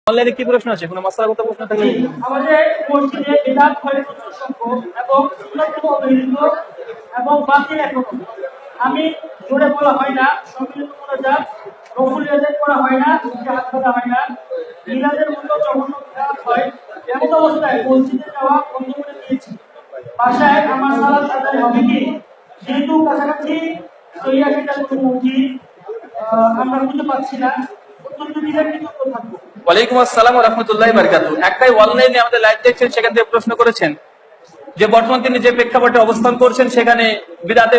অনলাইনে কি প্রশ্ন আছে? কোনো মাসআলাগত প্রশ্ন থাকলে আমাদের মসজিদে বিধান হয় প্রচুর সংখ্যক এবং সুন্নাত অবহেলিত এবং বাতিল এখনো। আমি জোরে বলা হয় না, সম্মিলিত মোনাজাত রফুলিয়াদের করা হয় না, মুখে হাত ধরা হয় না, মিলাদের মতো জঘন্য বিধান হয়। এমন অবস্থায় মসজিদে যাওয়া বন্ধ করে দিয়েছি। বাসায় আমার সালাত আদায় হবে কি? যেহেতু কাছাকাছি সহিয়াটা কোনো কি আমরা বুঝতে পারছি না, অত্যন্ত দিনের কৃতজ্ঞ থাকবো। ওয়ালাইকুম আসসালাম ওয়া রাহমাতুল্লাহি ওয়া বারাকাতুহু। একটাই অনলাইনে আমাদের লাইভ দেখছেন, সেখান থেকে প্রশ্ন করেছেন যে বর্তমান তিনি যে প্রেক্ষাপটে অবস্থান করছেন সেখানে বিদআতে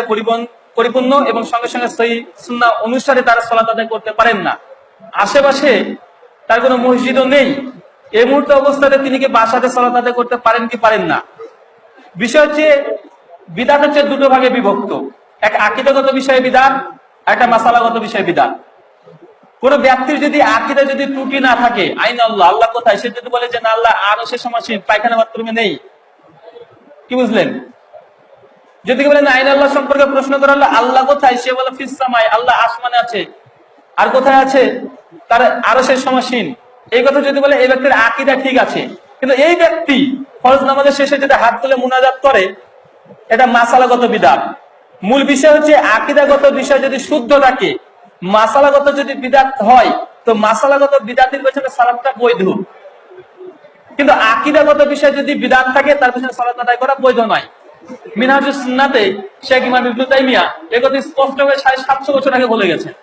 পরিপূর্ণ এবং সঙ্গে সঙ্গে সহিহ সুন্নাহ অনুসারে তারা সালাত আদায় করতে পারেন না। আশেপাশে তার কোনো মসজিদও নেই। এই মুহূর্তে অবস্থাতে তিনি কি বাসাতে সালাত আদায় করতে পারেন কি পারেন না? বিষয় হচ্ছে বিদআত হচ্ছে দুটো ভাগে বিভক্ত। এক আকীদাগত বিষয়ে বিদআত, একটা মাসালাগত বিষয়ে বিদআত। কোন ব্যক্তির যদি আকীদা যদি ত্রুটি না থাকে, আইন আল্লাহ, আল্লাহ কোথায়, সে যদি বলে যে না আল্লাহ আরশের সমাসীন, পায়খানা বাথরুমে নেই, কি বুঝলেন? যদি বলেন আইন আল্লাহ সম্পর্কে প্রশ্ন করা হলো আল্লাহ কোথায়, সে বলে ফিস সামাই, আল্লাহ আসমানে আছে। আর কোথায় আছে? তার আরশের সমাসীন। এই কথা যদি বলে এই ব্যক্তির আকীদা ঠিক আছে। কিন্তু এই ব্যক্তি ফরজ নামাজের শেষে যদি হাত তুলে মুনাজাত করে, এটা মাসালাগত বিদআত। মূল বিষয় হচ্ছে আকীদাগত বিষয় যদি শুদ্ধ থাকে, মাসালাগত যদি বিদআত হয়, তো মাসালাগত বিদআতের পেছনে সালাতটা বৈধ। কিন্তু আকীদাগত বিষয় যদি বিদআত থাকে, তার পেছনে সালাত আদায় করা বৈধ নয়। মিনহাজুস সুন্নাতে শেখ ইমাম ইবনে তাইমিয়া এই কথা স্পষ্ট ভাবে 750 বছর আগে বলে গেছেন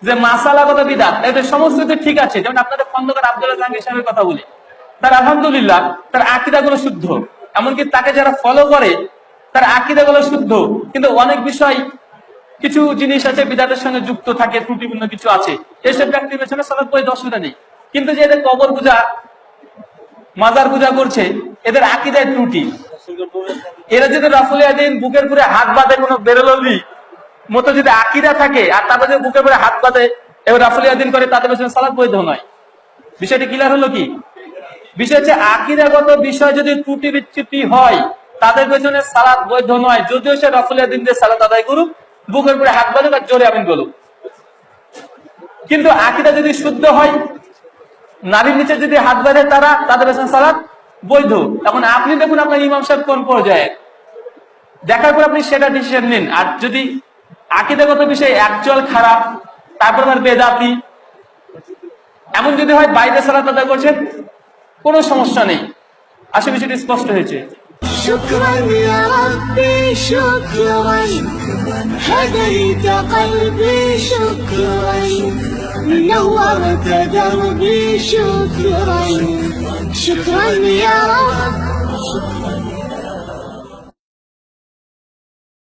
যে মাসালাগত বিদআত এটা সমস্ত কিছু ঠিক আছে। যেমন আপনাদের খন্দকার আব্দুল্লাহ জাহাঙ্গীর সাহেবের কথা বলি, তার আলহামদুলিল্লাহ তার আকীদাগুলো শুদ্ধ, এমনকি তাকে যারা ফলো করে তার আকীদাগুলো শুদ্ধ। কিন্তু অনেক বিষয়, কিছু জিনিস আছে বিদআতের সঙ্গে যুক্ত থাকে, ত্রুটিপূর্ণ কিছু আছে, এসব ব্যক্তির পেছনে সালাত বৈধ, অসুবিধা নেই। কিন্তু যে এদের কবর পূজা, মাজার পূজা করছে, এদের আকীদায় ত্রুটি। এরা যদি রাফুলিয়া দিন বুকের পুরে হাত বাঁধে, কোনো বেরোলি মতো যদি আকীদা থাকে, আর তারপরে যদি বুকের পুরে হাত বাঁধে এবং রাফুলিয়া দিন করে, তাদের পেছনে সালাত বৈধ নয়। বিষয়টি ক্লিয়ার হলো কি? বিষয় হচ্ছে আকীদাগত বিষয় যদি ত্রুটি বিচ্যুতি হয়, তাদের পেছনে সালাত বৈধ নয়, যদিও সে রাফুলিয়া দিন দিয়ে সালাত আদায় করুক, বুকের উপরে হাত বাঁধুক আর জোরে আমিন বলুক। কিন্তু আকীদা যদি শুদ্ধ হয়, নাভির নিচে যদি হাত বাঁধে তারা, তাদের পেছনে সালাত বৈধ। এখন আপনি দেখুন আপনার ইমাম সাহেব কোন পর্যায়ে, দেখার পর আপনি সেটা ডিসিশন নিন। আর যদি আকীদাগত বিষয় অ্যাকচুয়াল খারাপ, তারপর আবার বেদাতি, এমন যদি হয় বাইরে সালাত আদায় করছেন, কোনো সমস্যা নেই। আসলে বিষয়টি স্পষ্ট হয়েছে। شكرا يا ربي شكرا هديت قلبي شكرا نورت دربي شكرا شكرا يا ربي